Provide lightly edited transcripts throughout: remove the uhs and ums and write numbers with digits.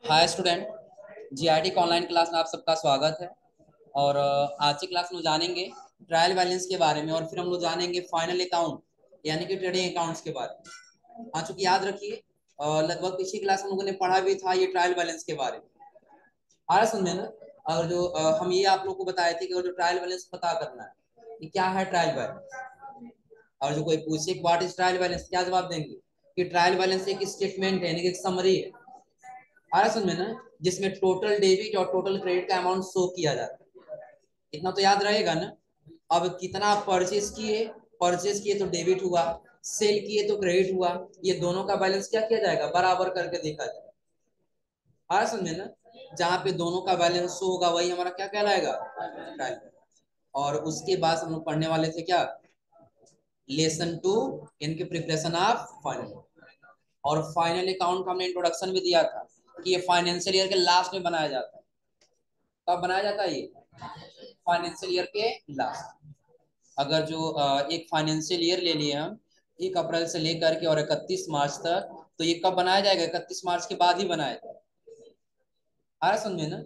Hi student. GRT का online class में आप सबका स्वागत है। और आज की क्लास में जानेंगे ट्रायल बैलेंस के बारे में, और फिर हम लोग जानेंगे फाइनल अकाउंट यानी कि ट्रेडिंग अकाउंट्स के बारे में। हाँ, चूंकि याद रखिए लगभग पिछली क्लास में हम लोगों ने पढ़ा भी था ये ट्रायल बैलेंस के बारे में। आ रहा समझ में ना। और जो हम ये आप लोग को बताए थे कि वो जो ट्रायल बैलेंस पता करना है कि क्या है ट्रायल बैलेंस। और जो कोई पूछे व्हाट इज ट्रायल बैलेंस, क्या जवाब देंगे कि ट्रायल बैलेंस एक स्टेटमेंट है यानी कि एक समरी है। आ रहा समझ में ना, जिसमें टोटल डेबिट और टोटल क्रेडिट का अमाउंट शो किया जाता है। इतना तो याद रहेगा ना। अब कितना आप परचेज किए तो डेबिट हुआ, सेल किए तो क्रेडिट हुआ। ये दोनों का बैलेंस क्या किया जाएगा, बराबर करके देखा जाएगा। आ रहा समझ में ना। जहाँ पे दोनों का बैलेंस शो होगा वही हमारा क्या कहलाएगा, ट्रायल बैलेंस। और उसके बाद हम लोग पढ़ने वाले थे क्या, लेसन टू इनके प्रिपरेशन ऑफ फाइनल। और फाइनल अकाउंट का हमने इंट्रोडक्शन भी दिया था कि ये फाइनेंशियल ईयर के लास्ट में बनाया जाता है। कब बनाया जाता है ये, फाइनेंशियल ईयर के लास्ट। अगर जो एक फाइनेंशियल ईयर ले लिए हम 1 अप्रैल से लेकर के और 31 मार्च तक, तो ये कब बनाया जाएगा, 31 मार्च के बाद ही बनाया जाएगा। आ रहा समझ में ना।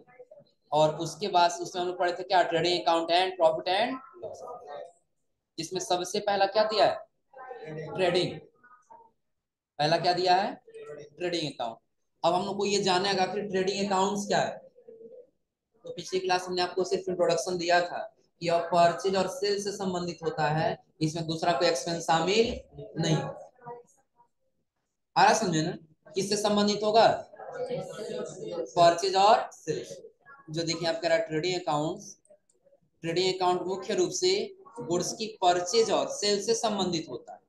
और उसके बाद उसमें हम लोग पढ़े थे क्या, trading account and profit and loss, जिसमें सबसे पहला क्या दिया है, ट्रेडिंग। पहला क्या दिया है, ट्रेडिंग अकाउंट। अब हम लोग को ये जानना है कि आखिर ट्रेडिंग अकाउंट्स क्या है। तो पिछली क्लास में आपको सिर्फ इंट्रोडक्शन दिया था कि यह परचेज और सेल से संबंधित होता है, इसमें दूसरा कोई एक्सपेंस शामिल नहीं। आ रहा समझे ना, किससे संबंधित होगा, परचेज और सेल। जो देखिए आप कह रहा है ट्रेडिंग अकाउंट, ट्रेडिंग अकाउंट मुख्य रूप से गुड्स की परचेज और सेल से संबंधित होता है।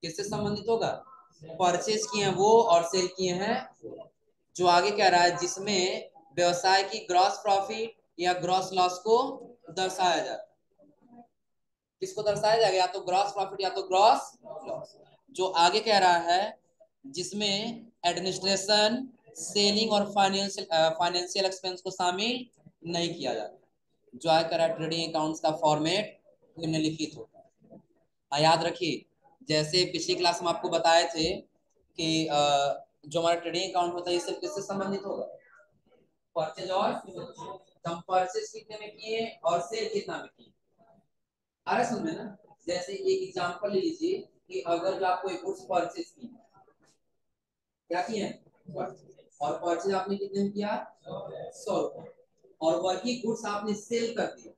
किससे संबंधित होगा, परचेज किए हैं वो और सेल किए हैं वो। जो आगे कह रहा है जिसमें व्यवसाय की ग्रॉस प्रॉफिट या ग्रॉस लॉस को दर्शाया जाता है। किसको दर्शाया जाएगा, या तो ग्रॉस प्रॉफिट या तो ग्रॉस लॉस। जो आगे कह रहा है जिसमें एडमिनिस्ट्रेशन, सेलिंग और फाइनेंशियल एक्सपेंस को शामिल नहीं किया जाता। जो आगे कह रहा है ट्रेडिंग अकाउंट्स का फॉर्मेट निम्नलिखित होता है। याद रखिए, जैसे पिछली क्लास में आपको बताए थे कि जो हमारा ट्रेडिंग अकाउंट होता है ये सिर्फ किससे संबंधित होगा, परचेज और हम परचेज कितने में किए और सेल कितना में किए। आ रहा समझ में ना। जैसे एक एग्जांपल ले लीजिए कि अगर जो आपको एक गुड्स परचेज की, क्या किए और परचेज आपने कितने में किया, 100 रुपए। और वही गुड्स आपने सेल कर दिया,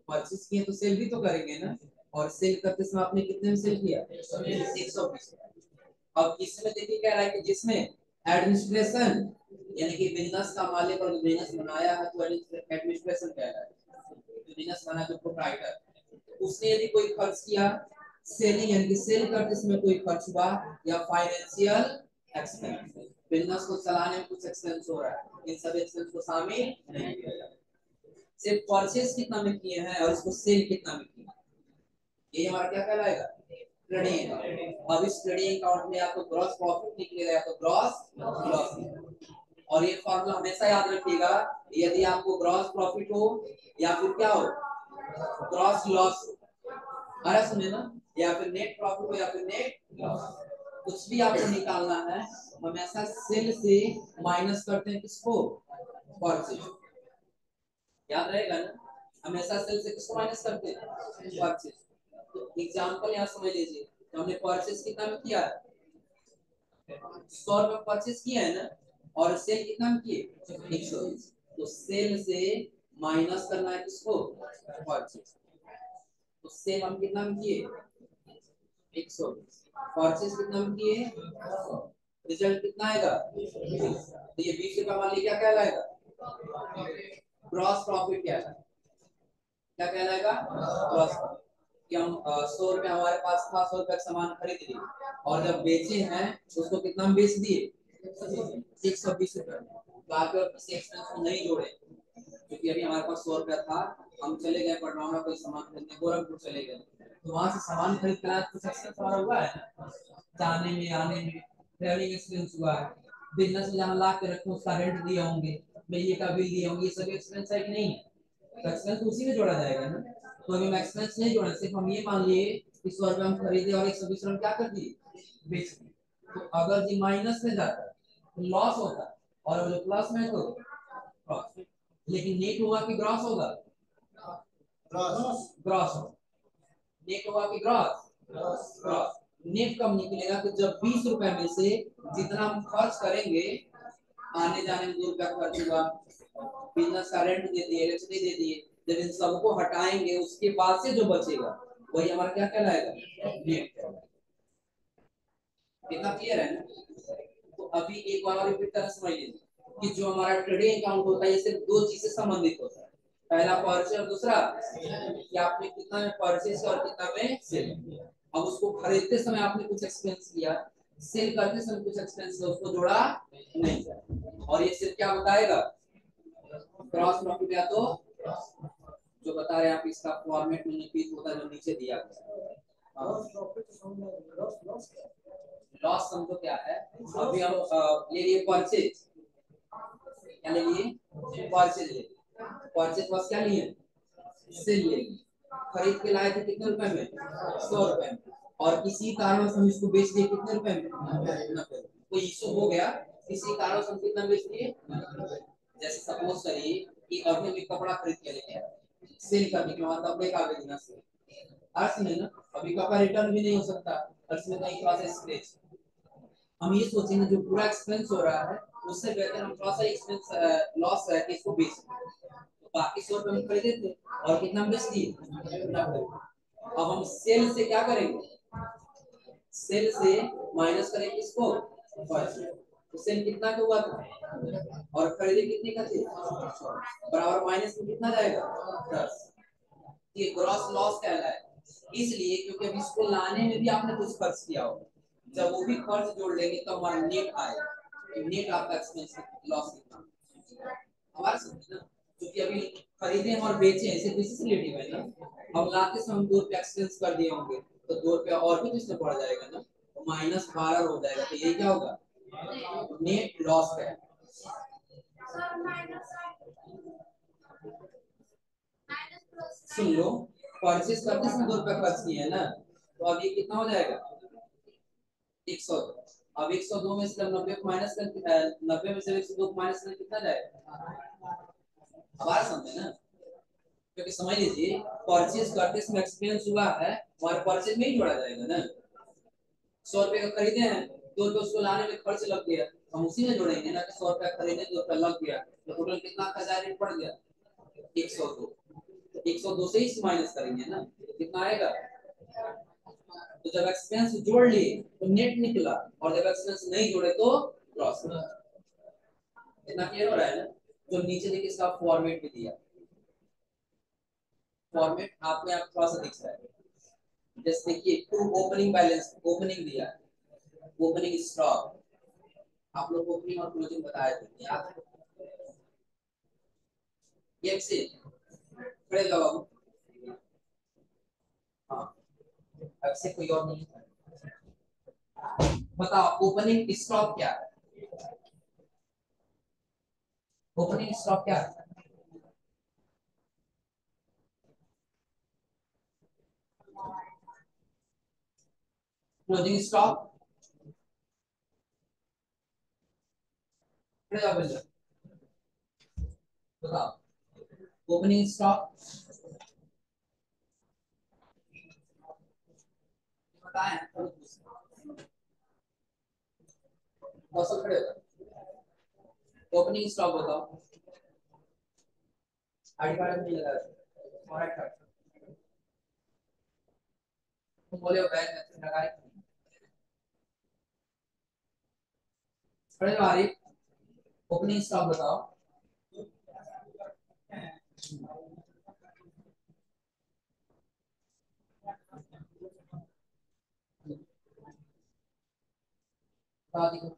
परचेज किए तो सेल भी तो करेंगे ना। और सेल करते समय आपने कितने में सेल किया, 120। अब इसमें देखिए कह रहा है कि जिसमें एडमिनिस्ट्रेशन यानी कि बिजनेस का मालिक और बिजनेस बनाया है तो एडमिनिस्ट्रेशन कह रहा है, बिजनेस बना जो प्रोप्राइटर, उसने यदि कोई खर्च किया, सेलिंग यानी कि सेल करते समय कोई खर्च हुआ, या फाइनेंशियल एक्सपेंस, बिजनेस को चलाने में कुछ एक्सपेंस हो रहा है, इन सब एक्सपेंस को शामिल नहीं किया जाता। सिर्फ परचेज कितना में किए हैं और इसको सेल कितना में किए, ये हमारा क्या कहलाएगा, ट्रेडिंग अकाउंट। अब इस ट्रेडिंग अकाउंट में आपको ग्रॉस प्रॉफिट निकलेगा या तो ग्रॉस लॉस निकलेगा। और ये फॉर्मूला हमेशा याद रखिएगा, यदि आपको ग्रॉस प्रॉफिट हो या फिर क्या हो, ग्रॉस लॉस हो, अरे सुने ना, या फिर नेट प्रॉफिट हो या फिर नेट लॉस, कुछ भी आपको निकालना है हमेशा सेल से माइनस करते हैं किसको, परचेज। याद रहेगा ना, हमेशा सेल से किसको माइनस करते हैं, परचेज। तो एग्जांपल यहाँ समझ लीजिए, तो हमने परचेज कितना में किया है, 100 रुपए परचेज किया है ना, और सेल कितना में किए, 120। तो सेल से माइनस करना है किसको, परचेज। तो सेल हम कितना में किए, 120, परचेज कितना में किए, रिजल्ट कितना आएगा, तो ये 20 रुपए मान लीजिए क्या कहलाएगा, ग्रॉस प्रॉफिट कहलाएगा। क्या कहलाएगा, ग्रॉस प्रॉफिट। कि हम 100 रुपए हमारे पास था, 100 रुपए का सामान खरीद लिए और जब बेचे हैं उसको कितना में बेच दिए, 120 रुपए। तो आप किसी एक्सपेंस को नहीं जोड़े, क्योंकि अभी हमारे पास 100 रुपया था, हम चले गए पटना कोई सामान खरीदने, गोरखपुर चले गए, तो वहां से सामान खरीद कर आए, कुछ एक्सपेंस हमारा हुआ है ना, जाने में आने में, ट्रेवलिंग एक्सपेंस हुआ है, बिजनेस में जहाँ ला के रखे उसका रेंट दिए होंगे, बिजली का बिल दिए होंगे, ये सब एक्सपेंस है कि नहीं है, तो एक्सपेंस उसी में जोड़ा जाएगा ना। तो अभी हम एक्सपेंस नहीं जोड़े, सिर्फ हम ये मान लिए कि 100 रुपये हम खरीदे और 120 रुपये क्या कर दिए, बेच दिए। तो अगर जी माइनस में जाता है तो लॉस होता है, और जो प्लस में तो क्रॉस। लेकिन नेट होगा कि ग्रॉस होगा? ग्रॉस होगा। नेट होगा कि ग्रॉस? ग्रॉस। नेट कब निकलेगा? तो जब 20 रुपए में से जितना हम खर्च करेंगे, आने जाने में 2 रुपया खर्च हुआ, बिजनेस का रेंट दे दिए, इलेक्ट्रिसिटी दे दिए, जब इन सबको हटाएंगे उसके बाद से जो बचेगा वही हमारा क्या कहलाएगा? नेट कहलाएगा। कितना क्लियर है ना? तो अभी एक बार और रिपीट करके समझ लीजिए कि जो हमारा ट्रेडिंग अकाउंट होता है ये सिर्फ दो चीज से संबंधित होता है। पहला परचेज और दूसरा कि आपने कितना में परचेज और कितना में सेल। अब उसको खरीदते समय आपने कुछ एक्सपेंस किया, सेल करते समय कुछ एक्सपेंस किया, उसको जोड़ा नहीं। और ये सिर्फ क्या बताएगा? क्रॉस प्रॉफिट या तो जो बता रहे हैं आप इसका फॉर्मेट में रिपीट होता है जो नीचे दिया गया है। लॉस समझो क्या है? अभी हम ले लिए परचेज, क्या ले लिए? परचेज ले। परचेज बस क्या लिए? सेल ले लिए। खरीद के लाए थे कितने रुपए में? 100 रुपए में। और किसी कारण से हम इसको बेच दिए कितने रुपए में? 90। कोई इशू हो गया, किसी कारण से हम कितना बेच दिए? जैसे सपोज करिए कि अभी हम एक कपड़ा खरीद के लेके आए, सेल करने के बाद कपड़े का बिजनेस से अर्थ में ना, अभी कपड़ा रिटर्न भी नहीं हो सकता, अर्थ में कहीं थोड़ा सा स्क्रैच। हम ये सोचेंगे जो पूरा एक्सपेंस हो रहा है उससे बेहतर हम थोड़ा सा एक्सपेंस लॉस है कि इसको बेच दें। तो बाकी 100 रुपए में खरीदे थे और कितना बेच दिए? 90। अब हम सेल से क्या करेंगे? सेल से माइनस करेंगे इसको, तो सेल कितना का हुआ था और खरीदे कितने का थे? बराबर माइनस में कितना जाएगा? 10। ये ग्रॉस लॉस कहलाएगा। इसलिए क्योंकि अब इसको लाने में भी आपने कुछ खर्च किया होगा, जब वो भी खर्च जोड़ लेंगे तो हमारा नेट आएगा। तो नेट आपका एक्सपेंस लॉस कितना हमारा समझ ना। क्योंकि अभी खरीदे हैं और बेचे हैं सिर्फ इसी से रिलेटिव है ना। अब लाते समय हम 2 रुपया एक्सपेंस कर दिए होंगे तो 2 रुपया और भी तो इसमें बढ़ जाएगा ना, तो -12 हो जाएगा। तो ये क्या होगा? नेट लॉस है। सुन लो, परचेज करते समय 2 रुपया खर्च किए है ना, तो अब ये कितना हो जाएगा? 102। अब 102 में से 90 को माइनस कर, 90 में से 102 को माइनस कर कितना जाएगा? अब आ समझे ना? क्योंकि समझ लीजिए परचेज करते समय एक्सपेंस हुआ है, हमारे परचेज में ही जोड़ा जाएगा ना। 100 रुपए का खरीदे हैं, 2 रुपए उसको लाने में खर्च लग गया, हम उसी में जोड़ेंगे ना कि 100 रुपया खरीदे 2 रुपया लग गया, तो टोटल कितना का रेट पड़ गया? 102। 102 से ही माइनस करेंगे ना, तो कितना आएगा? तो जब एक्सपेंस जोड़ लिए तो नेट निकला, और जब एक्सपेंस नहीं जोड़े तो लॉस। इतना क्लियर हो रहा है ना? जो नीचे देखिए इसका फॉर्मेट भी दिया, फॉर्मेट आपको यहाँ थोड़ा सा दिख रहा है। जैसे देखिए टू ओपनिंग बैलेंस, ओपनिंग दिया, ओपनिंग स्टॉक, आप लोग ओपनिंग और क्लोजिंग बताए थे याद है? ये से खड़े जाओ बाबू। हाँ, अब से कोई और नहीं है। बताओ ओपनिंग स्टॉक क्या है? ओपनिंग स्टॉक क्या है? क्लोजिंग स्टॉक खड़े जाओ भैया, बताओ ओपनिंग स्टॉक बताएं। कौशल खड़े हो, ओपनिंग स्टॉक बताओ। आईडी कार्ड में नहीं लगा और कार्ड तुम बोले हो बैंक में लगाए खड़े आ रही। ओपनिंग स्टॉक बताओ। बता दियो।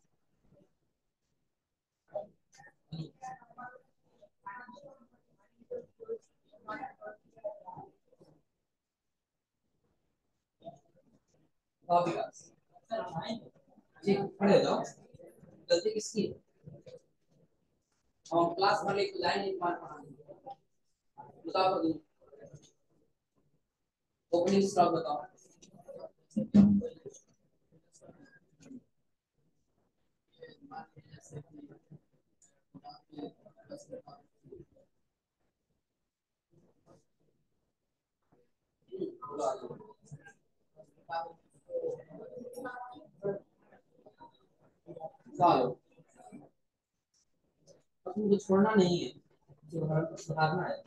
बता दियो। जी खड़े हो जाओ। गलती किसकी है? और क्लास वाले की लाइन एक बार पढ़ा बताओ तो। ओपनिंग स्टॉक बताओ। चलो अब मुझे छोड़ना नहीं है, सुधारना है।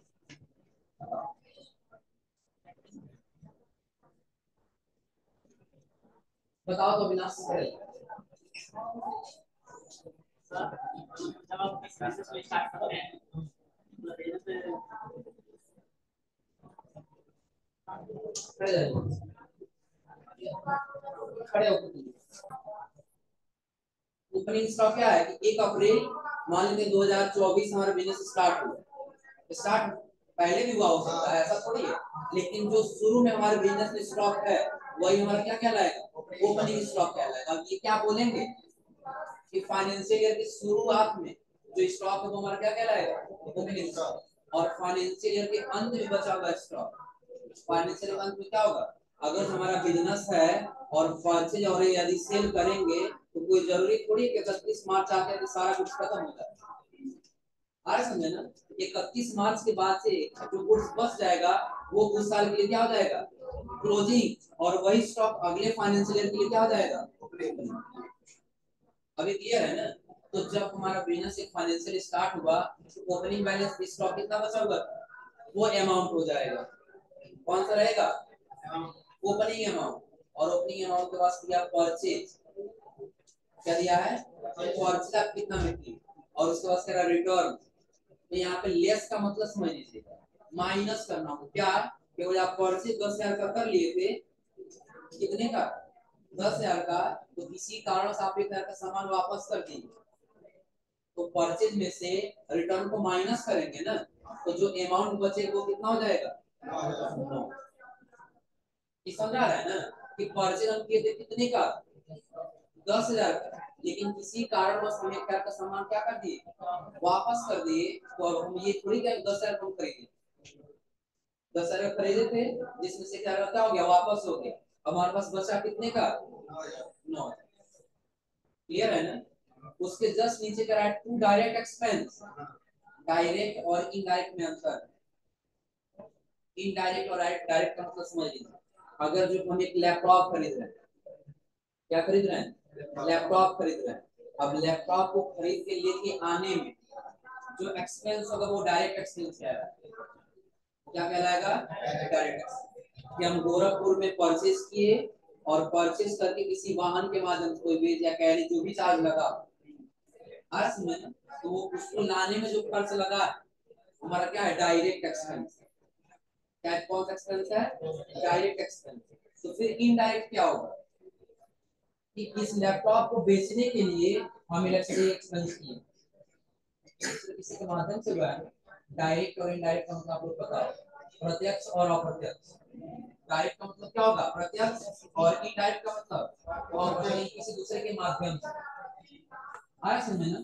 बताओ तो अविनाश से खड़े रहो, खड़े होकर ओपनिंग स्टॉक क्या है कि 1 अप्रैल मान लीजिए 2024 हमारा बिजनेस स्टार्ट हुआ। स्टार्ट पहले भी हुआ हो सकता है, ऐसा थोड़ी है, लेकिन जो शुरू में हमारे बिजनेस में स्टॉक है वही हमारा क्या कहलाएगा, ओपनिंग स्टॉक कहलाएगा। अब ये क्या बोलेंगे कि फाइनेंशियल ईयर की शुरुआत में जो स्टॉक है वो हमारा क्या कहलाएगा, ओपनिंग स्टॉक। और फाइनेंशियल ईयर के अंत में बचा हुआ स्टॉक, फाइनेंशियल ईयर अंत में क्या होगा, अगर हमारा बिजनेस है और परचेज और यदि सेल करेंगे तो कोई जरूरी थोड़ी कि 31 मार्च आके तो सारा कुछ खत्म हो जाए। आ समझे ना, 31 मार्च के बाद से जो गुड्स बच जाएगा वो उस साल के लिए क्या हो जाएगा, क्लोजिंग, और वही स्टॉक अगले फाइनेंशियल ईयर के लिए क्या हो जाएगा। अभी क्लियर है ना। तो जब हमारा बिजनेस एक फाइनेंशियल स्टार्ट हुआ तो ओपनिंग बैलेंस स्टॉक कितना बचा हुआ था, वो अमाउंट हो जाएगा। कौन सा रहेगा, ओपनिंग अमाउंट। और ओपनिंग अमाउंट के बाद दिया परचेज, क्या दिया है, परचेज आप कितना बिकी, और उसके बाद कह रिटर्न। तो यहाँ पे लेस का मतलब समझ लीजिए, माइनस करना हो क्या, केवल आप परचेज 10,000 का कर लिए थे, कितने का, 10,000 का, तो किसी कारण से आप 1,000 का सामान वापस कर दीजिए, तो परचेज में से रिटर्न को माइनस करेंगे ना, तो जो अमाउंट बचे वो कितना हो जाएगा, 9। ये समझ आ रहा है ना कि परचेज हम किए थे कितने का, 10,000 का, लेकिन किसी कारणवश हम 1,000 का सामान क्या कर दिए, वापस कर दिए। तो अब हम ये थोड़ी क्या 10,000 कम खरीदे, 10,000 खरीदे थे जिसमें से क्या रहता हो गया, वापस हो गया। हमारे पास बचा कितने का, 9। क्लियर है ना। उसके जस्ट नीचे करा है टू डायरेक्ट एक्सपेंस, डायरेक्ट और इनडायरेक्ट में अंतर। इनडायरेक्ट और डायरेक्ट का मतलब समझ लीजिए, अगर जो हम एक लैपटॉप खरीद रहे हैं, क्या खरीद रहे हैं, लैपटॉप खरीद रहे हैं, अब लैपटॉप को खरीद के लेके आने में जो एक्सपेंस होगा वो डायरेक्ट एक्सपेंस है, क्या कहलाएगा, डायरेक्ट एक्सपेंस। कि हम गोरखपुर में परचेज किए और परचेज करके किसी वाहन के माध्यम से कोई वेज या कैरी जो भी चार्ज लगा, अर्थ में, तो वो उसको लाने में जो खर्च लगा हमारा क्या है, डायरेक्ट एक्सपेंस। क्या कौन सा एक्सपेंस है, डायरेक्ट एक्सपेंस। तो फिर इनडायरेक्ट क्या होगा कि इस लैपटॉप को बेचने के लिए हम इलेक्ट्रिक एक्सपेंस किए, किसी के माध्यम से हुआ है। डायरेक्ट और इनडायरेक्ट का मतलब आपको पता है, प्रत्यक्ष और अप्रत्यक्ष। डायरेक्ट का मतलब क्या होगा, प्रत्यक्ष, और इनडायरेक्ट का मतलब अप्रत्यक्ष, किसी दूसरे के माध्यम से। आया समझे ना।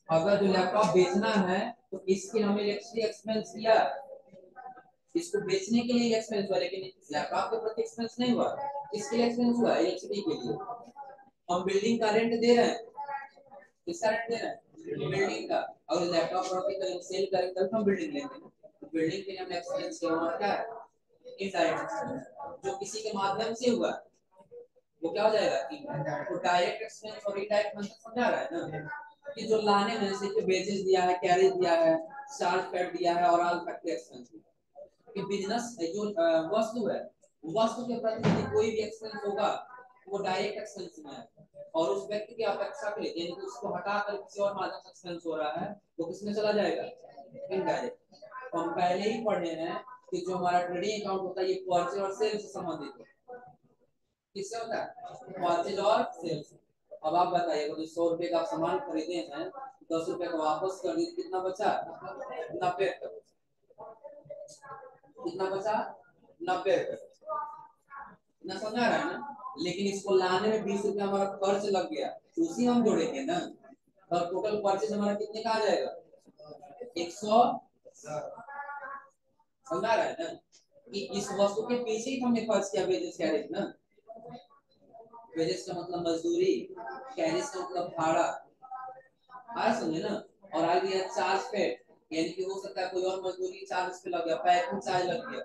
अगर जो लैपटॉप बेचना है तो इसके हमें इलेक्ट्रिक एक्सपेंस किया, इसको बेचने के लिए एक्सपेंस हुआ, लेकिन लैपटॉप के प्रति एक्सपेंस नहीं हुआ। इसके लिए एक्सपेंस हुआ इलेक्ट्रिसिटी के लिए। हम बिल्डिंग का रेंट दे रहे हैं, किसका रेंट दे रहे हैं, बिल्डिंग का। और लैपटॉप प्रॉपर्टी करेंगे, सेल करेंगे तब हम बिल्डिंग लेंगे, तो बिल्डिंग के लिए हमने एक्सपेंस किया, हमारा क्या है, इनडायरेक्ट एक्सपेंस। जो किसी के माध्यम से हुआ वो क्या हो जाएगा, तो डायरेक्ट एक्सपेंस और इनडायरेक्ट मतलब समझा रहा है ना, कि जो लाने में से बेचेज दिया है, कैरेज दिया है, चार्ज पैड दिया है, और ऑल फैक्ट्री एक्सपेंस कि बिजनेस जो वस्तु है, वस्तु के प्रति यदि कोई भी एक्सपेंस होगा वो डायरेक्ट एक्सपेंस में है, और उस व्यक्ति की अपेक्षा के लिए यानी उसको हटाकर किसी और माध्यम से एक्सपेंस हो रहा है वो किसमें चला जाएगा, इनडायरेक्ट। तो हम पहले ही पढ़े हैं कि जो हमारा ट्रेडिंग अकाउंट होता है ये परचेज और सेल से संबंधित है। किससे होता है, परचेज और सेल से। अब आप बताइए, अगर 100 रुपए का आप सामान खरीदे हैं, 10 रुपए का वापस कर दिए, कितना बचा, 90 का। कितना बचा, 90 रुपए। इतना समझा रहा है ना। लेकिन इसको लाने में 20 रुपया हमारा खर्च लग गया, तो उसी हम जोड़ेंगे ना, तो टोटल परचेज हमारा कितने का आ जाएगा, 100। समझा रहा है ना कि इस वस्तु के पीछे ही हमने खर्च किया वेजेस कैरेज ना। वेजेस का मतलब मजदूरी, कैरेज का मतलब भाड़ा। आया समझे ना। और आ गया चार्ज पेड, यानी कि हो सकता है कोई और मजदूरी चार्ज पे लग गया, पैकिंग चार्ज लग गया,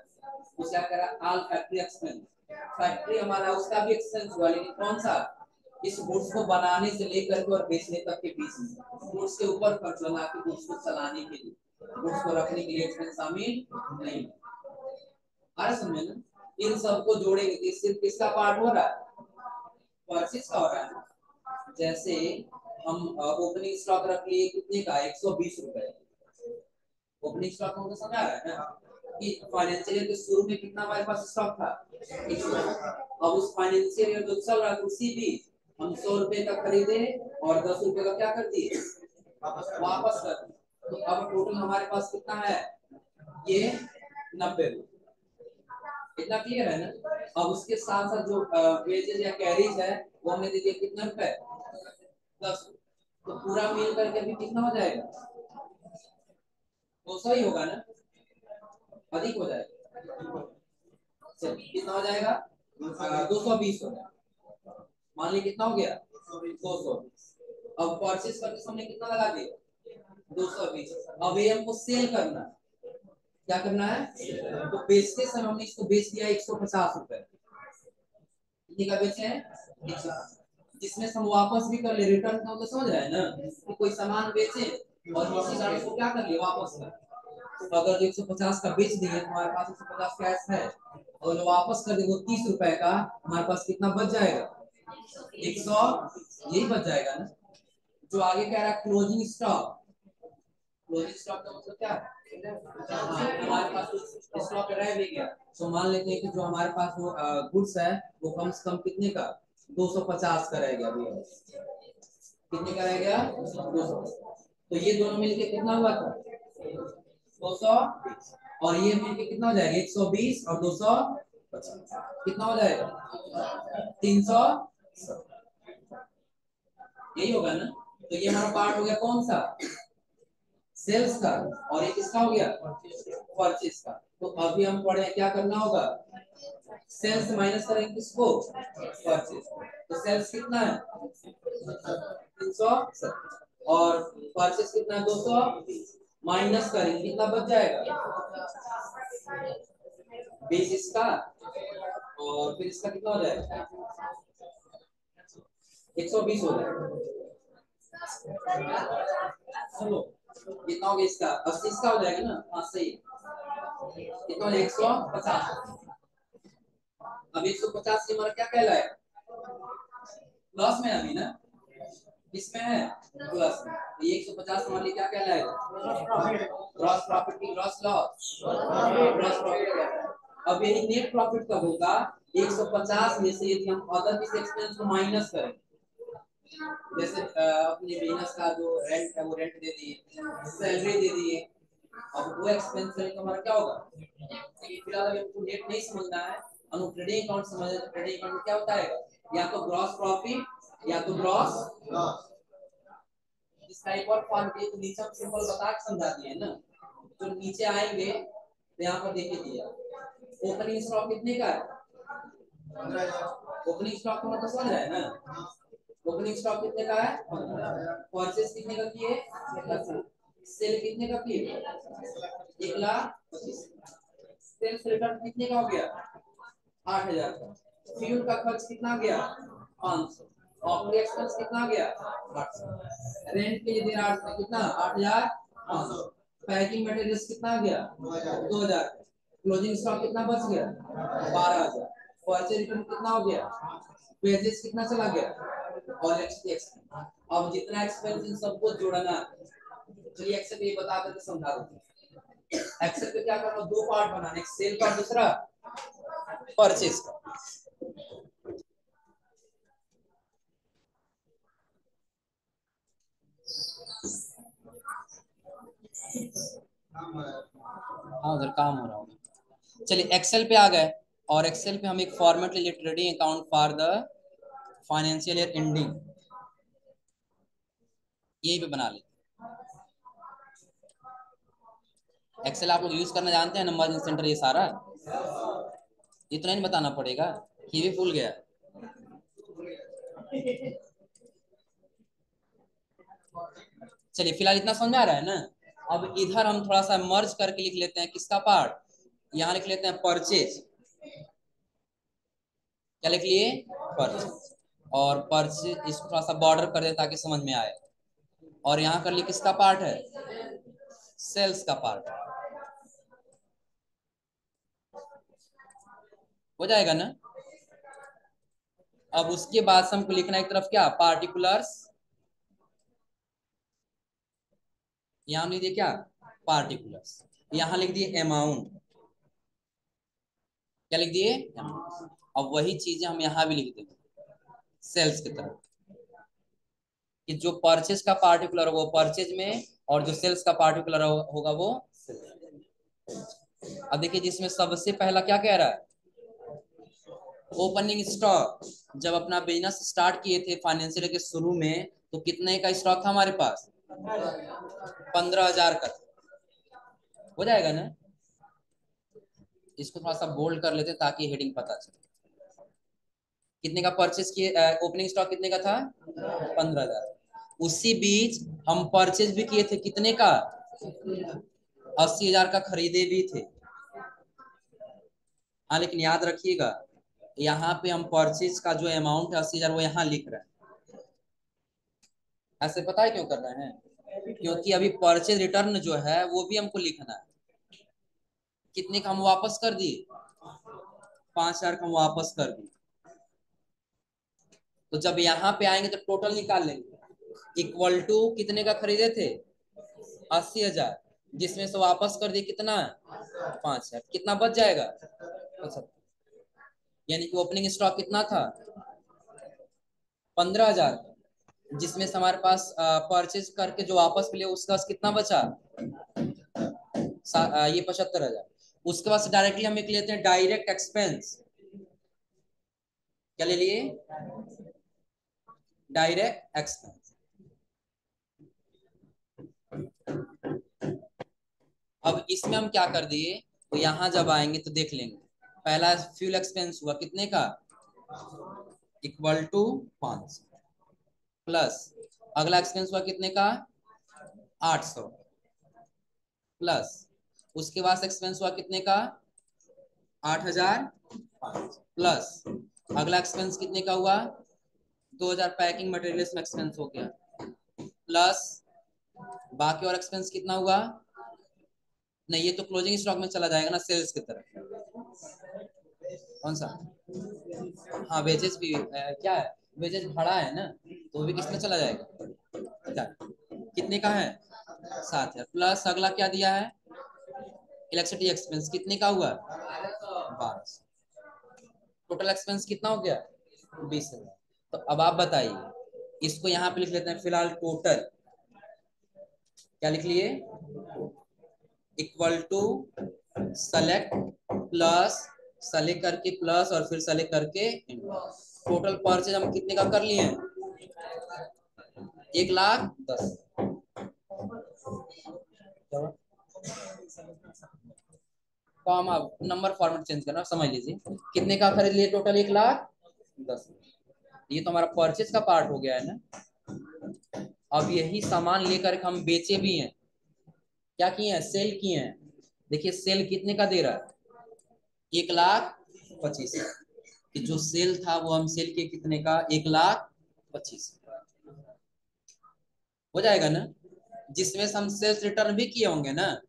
उसे क्या करा ऑल फैक्ट्री एक्सपेंस। फैक्ट्री हमारा उसका भी एक्सपेंस हुआ, लेकिन कौन सा, इस गुड्स को बनाने से लेकर के और बेचने तक के बीच में, गुड्स के ऊपर खर्च होना कि गुड्स को चलाने के लिए, गुड्स को रखने के लिए एक्सपेंस शामिल नहीं। आ रहा समझ ना, इन सबको जोड़ेंगे तो सिर्फ किसका पार्ट हो रहा है, परचेज का हो रहा है। जैसे हम ओपनिंग स्टॉक रख लिए कितने का, 120 रुपए। ओपनिंग स्टॉक में समझ आ रहा है ना कि फाइनेंशियल ईयर के शुरू में कितना हमारे पास स्टॉक था, 100। अब उस फाइनेंशियल ईयर जो चल रहा है उसी भी हम 100 रुपए का खरीदे और 10 रुपए का क्या कर दिए, वापस कर दिए। तो अब टोटल हमारे पास कितना है, ये 90। इतना क्लियर है ना। अब उसके साथ साथ जो वेजेज या कैरीज है वो हमने दे दिया कितना रुपए, 10। तो पूरा मिल करके भी कितना हो जाएगा, 200 ही होगा ना, अधिक हो जाएगा। चलिए कितना हो जाएगा, 220 हो जाएगा। मान ली कितना हो गया, 220। अब परचेज करके हमने कितना लगा दिया, 220। अब ये हमको सेल करना है, क्या करना है, तो बेचते समय हमने इसको बेच दिया 150 रुपए। कितने का बेचे हैं, 150, जिसमें से हम वापस भी कर ले, रिटर्न का मतलब समझ रहे हैं ना, कि कोई सामान बेचे और उसी सामान को क्या कर ले, वापस कर। तो अगर 150 का बेच दिए तो हमारे पास 150 कैश है, और जो वापस कर दे वो 30 रुपए का, हमारे पास कितना बच जाएगा, 100, यही बच जाएगा ना। जो आगे कह रहा है क्लोजिंग स्टॉक, क्लोजिंग स्टॉक का मतलब क्या है, हमारे पास स्टॉक रह भी गया, तो मान लेते हैं कि जो हमारे पास वो गुड्स है वो कम से कम कितने का, 250 का रह गया भैया। कितने का रह गया, 200। तो ये दोनों मिलके कितना हुआ था, 200, और ये मिलके कितना हो जाएगा, 120 और 250 कितना हो जाएगा, 300। यही होगा ना। तो ये हमारा पार्ट हो गया कौन सा, सेल्स का, और ये किसका हो गया, परचेज का। तो अभी हम पढ़े क्या करना होगा, सेल्स माइनस करेंगे किसको, परचेज। तो सेल्स कितना है, 370, और परचेज कितना है, 200, माइनस करेंगे कितना बच जाएगा, 20 इसका, और फिर इसका कितना हो जाएगा, 120 हो जाएगा। चलो कितना हो गया इसका, 80 इसका हो जाएगा ना, हाँ सही। कितना, 150। अब 150 से हमारा क्या कहलाएगा, प्लस में अभी ना, किसमें है, प्लस में। तो 150 हमारे लिए क्या कहलाएगा, ग्रॉस प्रॉफिट की ग्रॉस लॉस, ग्रॉस प्रॉफिट। अब यही नेट प्रॉफिट कब होगा, 150 में से यदि हम अदर किसी एक्सपेंस को माइनस करें, जैसे अपने बिजनेस का जो रेंट है वो रेंट दे दिए, सैलरी दे दिए, अब वो एक्सपेंस है तो हमारा क्या होगा। फिलहाल अभी हमको नेट नहीं समझना है, हम ट्रेडिंग अकाउंट समझे, तो ट्रेडिंग अकाउंट में क्या होता है, या तो ग्रॉस प्रॉफिट या तो ग्रॉस लॉस। इसका एक और फॉर्म भी तो नीचे हम सिंपल बता के समझा दिए ना। तो नीचे आएंगे तो यहाँ पर देखिए दिया, ओपनिंग स्टॉक कितने का है, 15,000। ओपनिंग स्टॉक का मतलब समझ रहे हैं ना, ओपनिंग स्टॉक कितने का है, परचेज कितने का किए, 1,00,000। सेल कितने का किए, 1,25,000। सेल्स रिटर्न कितने का हो गया, 8,000 का। फ्यूल का खर्च कितना गया, 500। ऑपरेटिंग एक्सपेंस कितना गया, 800। रेंट के लिए दे रहा है कितना, 8,500। पैकिंग मटेरियल्स कितना गया, 2,000। क्लोजिंग स्टॉक कितना बच गया, 12,000। परचेज रिटर्न कितना हो गया, वेजेस कितना चला गया, और एक्सपेंस। अब जितना एक्सपेंस इन सबको जोड़ना, चलिए एक्सेल पे बता करके समझा देते हैं। एक्सेल पे क्या करना, दो पार्ट बनाने, एक सेल का, दूसरा परचेज का। हाँ उधर काम हो रहा होगा। चलिए एक्सेल पे आ गए, और एक्सेल पे हम एक फॉर्मेट ले लिए, trading account for the financial year ending, यही पे बना ले। एक्सेल आप लोग यूज करना जानते हैं ना, मार्जिन सेंटर ये सारा, इतना ही बताना पड़ेगा, ये भी भूल गया। चलिए फिलहाल इतना समझ आ रहा है ना। अब इधर हम थोड़ा सा मर्ज करके लिख लेते हैं किसका पार्ट, यहाँ लिख लेते हैं परचेज। क्या लिख लिए, परचेज। और परचेज इसको थोड़ा सा बॉर्डर कर दे ताकि समझ में आए। और यहाँ कर लिए किसका पार्ट है, सेल्स का पार्ट। हो जाएगा ना। अब उसके बाद हमको लिखना एक तरफ क्या, पार्टिकुलर्स। यहां लिख दिए क्या, पार्टिकुलर्स। यहां लिख दिए अमाउंट। क्या लिख दिए, अब वही चीजें हम यहाँ भी लिख देंगे सेल्स की तरफ, कि जो परचेज का पार्टिकुलर होगा वो परचेज में, और जो सेल्स का पार्टिकुलर होगा वो सेल्स। अब देखिए जिसमें सबसे पहला क्या कह रहा है, ओपनिंग स्टॉक। जब अपना बिजनेस स्टार्ट किए थे फाइनेंशियल के शुरू में, तो कितने का स्टॉक था हमारे पास, 15,000 का था। हो जाएगा ना। इसको थोड़ा सा बोल्ड कर लेते ताकि हेडिंग पता चले। कितने का परचेज किए, ओपनिंग स्टॉक कितने का था, 15,000। उसी बीच हम परचेज भी किए थे कितने का, 80,000 का खरीदे भी थे। हाँ लेकिन याद रखिएगा, यहाँ पे हम परचेज का जो अमाउंट है 80,000 वो यहाँ लिख रहे हैं। ऐसे पता है क्यों कर रहे हैं, क्योंकि अभी परचेज रिटर्न जो है वो भी हमको लिखना है। कितने का हम वापस कर दिए, 5,000 का हम वापस कर दिए। तो जब यहाँ पे आएंगे तो टोटल निकाल लेंगे, इक्वल टू कितने का खरीदे थे, 80,000, जिसमें से वापस कर दिए कितना, 5,000, कितना बच जाएगा, 75। यानी कि ओपनिंग स्टॉक कितना था, 15,000, जिसमें से हमारे पास परचेज करके जो वापस मिले उसका कितना बचा, ये 75,000। उसके बाद डायरेक्टली हम लिख लेते हैं डायरेक्ट एक्सपेंस। क्या ले लिए, डायरेक्ट एक्सपेंस। अब इसमें हम क्या कर दिए, तो यहां जब आएंगे तो देख लेंगे। पहला फ्यूल एक्सपेंस हुआ कितने का, इक्वल टू 5, प्लस अगला एक्सपेंस हुआ कितने का, 800, प्लस उसके बाद एक्सपेंस हुआ कितने का, 8,000, प्लस अगला एक्सपेंस कितने का हुआ, 2,000 पैकिंग मटेरियल्स में एक्सपेंस हो गया, प्लस बाकी और एक्सपेंस कितना हुआ, नहीं ये तो क्लोजिंग स्टॉक में चला जाएगा ना, सेल्स की तरफ। कौन सा, हाँ वेजेस भी क्या है, वेजेस भाड़ा है ना, तो वो भी किसमें चला जाएगा, क्या? कितने का है, 7,000, प्लस अगला क्या दिया है, इलेक्ट्रिसिटी एक्सपेंस कितने का हुआ, 1200। टोटल एक्सपेंस कितना हो गया, 20,000। तो अब आप बताइए, इसको यहाँ पे लिख लेते हैं फिलहाल टोटल। क्या लिख लिए, equal to select, plus select करके प्लस और फिर सेलेक्ट करके टोटल परचेज हम कितने का कर लिए हैं, 1,10,000। तो हम अब नंबर फॉर्मेट चेंज करना, समझ लीजिए कितने का खरीद लिए, टोटल 1,10,000। ये तो हमारा परचेज का पार्ट हो गया है ना। अब यही सामान लेकर हम बेचे भी हैं, क्या किए हैं, सेल किए हैं। देखिए सेल कितने का दे रहा है, 1,25,000। कि जो सेल था वो हम सेल किए कितने का, 1,25,000। हो जाएगा ना, जिसमें से हम सेल्स रिटर्न भी किए होंगे ना।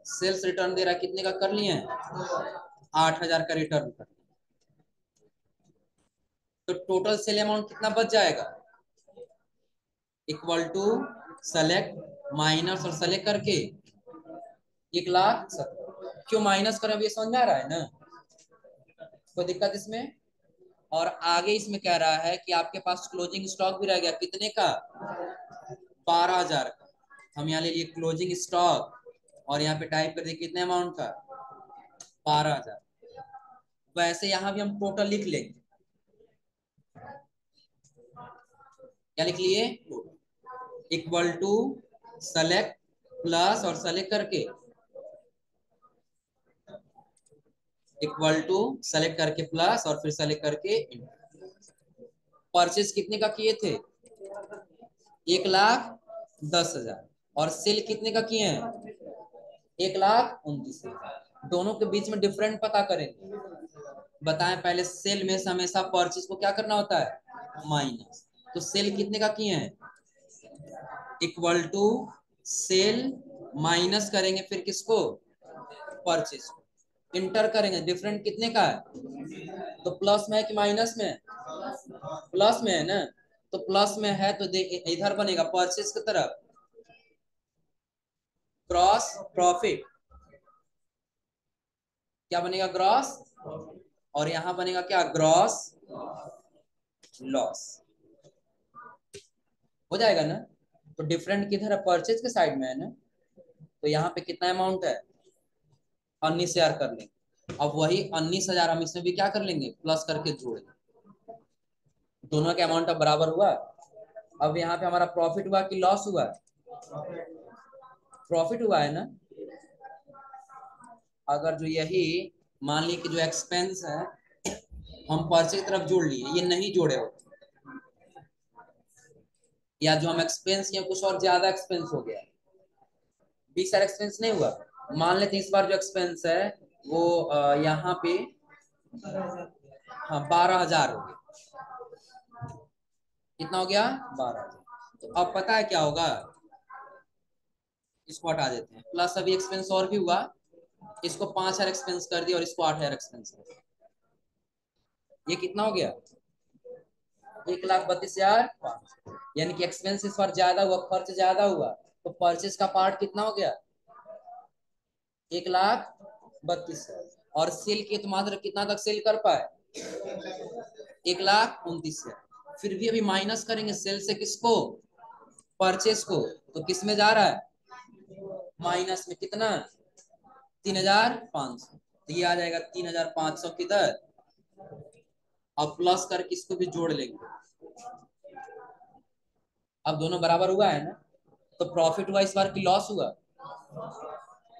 सेल्स रिटर्न दे रहा है कितने का कर लिए हैं, 8,000 का रिटर्न कर। तो टोटल सेल अमाउंट कितना बच जाएगा, इक्वल टू सेलेक्ट माइनस और सेलेक्ट करके 1,70,000। क्यों माइनस करें, अब ये समझ में आ रहा है ना, कोई दिक्कत इसमें। और आगे इसमें कह रहा है कि आपके पास क्लोजिंग स्टॉक भी रह गया कितने का, 12,000 का। हम यहाँ ले लिए क्लोजिंग स्टॉक, और यहाँ पे टाइप कर दिए कितने अमाउंट का, 12,000। वैसे यहाँ भी हम टोटल लिख लेंगे। क्या लिख लिए, इक्वल टू सेलेक्ट प्लस और सेलेक्ट करके, इक्वल टू सेलेक्ट करके प्लस और फिर सेलेक्ट करके। परचेज कितने का किए थे, 1,10,000 और सेल कितने का किए हैं 1,29,000। दोनों के बीच में डिफरेंट पता करेंगे। बताएं पहले सेल में से हमेशा परचेज को क्या करना होता है माइनस। तो सेल कितने का किए हैं इक्वल टू सेल माइनस करेंगे फिर किसको परचेज को इंटर करेंगे डिफरेंट कितने का है तो प्लस में है कि माइनस में है प्लस में है ना। तो प्लस में है तो इधर बनेगा परचेज की तरफ ग्रॉस प्रॉफिट क्या बनेगा ग्रॉस और यहां बनेगा क्या ग्रॉस लॉस हो जाएगा ना। तो डिफरेंट किधर है परचेज के साइड में है ना। तो यहाँ पे कितना अमाउंट है 19,000 कर लेंगे। अब वही 19,000 हम इसमें भी क्या कर लेंगे प्लस करके जोड़ लेंगे। दोनों के अमाउंट अब बराबर हुआ। अब यहाँ पे हमारा प्रॉफिट हुआ कि लॉस हुआ प्रॉफिट हुआ है ना। अगर जो यही मान ली कि जो एक्सपेंस है हम परचेज की तरफ जोड़ लिए ये नहीं जोड़े हो या जो हम एक्सपेंस किए कुछ और ज्यादा एक्सपेंस हो गया 20,000 एक्सपेंस नहीं हुआ। मान लेते इस बार जो एक्सपेंस है वो यहाँ पे हाँ 12,000 हो गया। कितना हो गया 12,000। तो अब पता है क्या होगा इसको हटा देते हैं प्लस अभी एक्सपेंस और भी हुआ इसको 5,000 एक्सपेंस कर दिया और इसको 8,000 एक्सपेंस कर दिया। ये कितना हो गया 1,32,500 यानी कि एक्सपेंस इस बार ज्यादा हुआ खर्च ज्यादा हुआ तो परचेज का पार्ट कितना हो गया 1,32,000 और सेल के तो मात्र कितना तक सेल कर पाए 1,29,000। फिर भी अभी माइनस करेंगे सेल से किसको परचेज को तो किस में जा रहा है माइनस में कितना 3,500। तो ये आ जाएगा 3,500 किधर अब प्लस करके इसको भी जोड़ लेंगे। अब दोनों बराबर हुआ है ना। तो प्रॉफिट हुआ इस बार की लॉस हुआ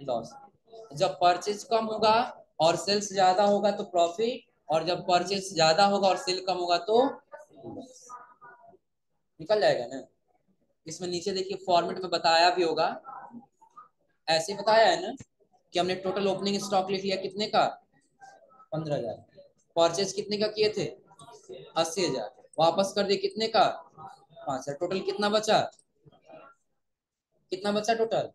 लॉस। जब परचेज कम होगा और सेल्स ज्यादा होगा तो प्रॉफिट और जब परचेज ज्यादा होगा और सेल कम होगा तो निकल जाएगा ना। इसमें नीचे देखिए फॉर्मेट में बताया भी होगा ऐसे बताया है ना कि हमने टोटल ओपनिंग स्टॉक लिख लिया कितने का 15,000 परचेज कितने का किए थे 80,000 वापस कर दिए कितने का 5,000 टोटल कितना बचा टोटल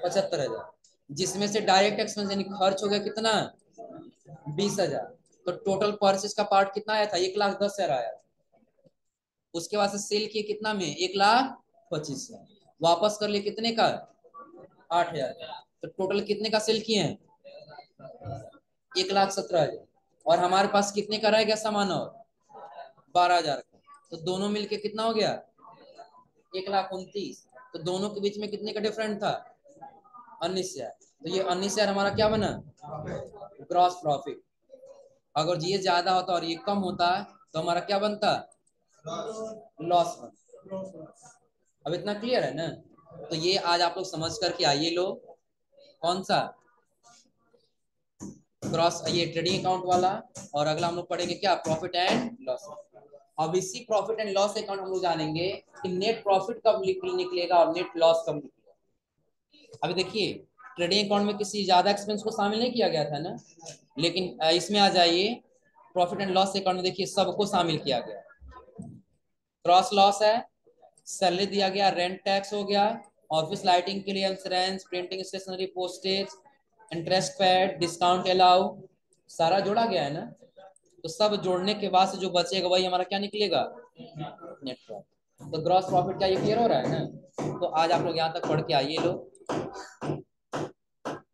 75,000 जिसमें से डायरेक्ट एक्सपेंस यानी खर्च हो गया कितना 20,000। तो टोटल परचेज का पार्ट कितना आया था 1,10,000 आया था। उसके बाद से सेल किए कितना में 1,25,000 वापस कर लिए कितने का 8,000। तो टोटल कितने का सेल किए हैं 1,17,000 और हमारे पास कितने का रह गया सामान और 12,000 का। तो दोनों मिलके कितना हो गया 1,29,000। तो दोनों के बीच में कितने का डिफरेंट था 19,000। तो ये 19,000 हमारा क्या बना ग्रॉस प्रॉफिट। अगर ये ज्यादा होता और ये कम होता तो हमारा क्या बनता लॉस बनता। अब इतना क्लियर है ना। तो ये आज आप लोग समझ करके आइए लोग कौन सा ग्रॉस ये ट्रेडिंग अकाउंट वाला और अगला हम लोग पढ़ेंगे क्या प्रॉफिट एंड लॉस। अब इसी प्रॉफिट एंड लॉस अकाउंट हम लोग जानेंगे कि नेट प्रॉफिट कब निकलेगा और नेट लॉस कब निकलेगा। अभी देखिए ट्रेडिंग अकाउंट में किसी ज्यादा एक्सपेंस को शामिल नहीं किया गया था ना लेकिन इसमें आ जाइए प्रॉफिट एंड लॉस अकाउंट में देखिए सबको शामिल किया गया। क्रॉस लॉस है सैलरी दिया गया रेंट टैक्स हो गया ऑफिस लाइटिंग के लिए insurance printing stationery postage interest paid discount allow सारा जोड़ा गया है ना। तो सब जोड़ने के बाद से जो बचेगा वही हमारा क्या निकलेगा नेट प्रॉफिट। तो ग्रॉस प्रॉफिट क्या ये क्लियर हो रहा है ना। तो आज आप लोग यहाँ तक पढ़ के आइए लोग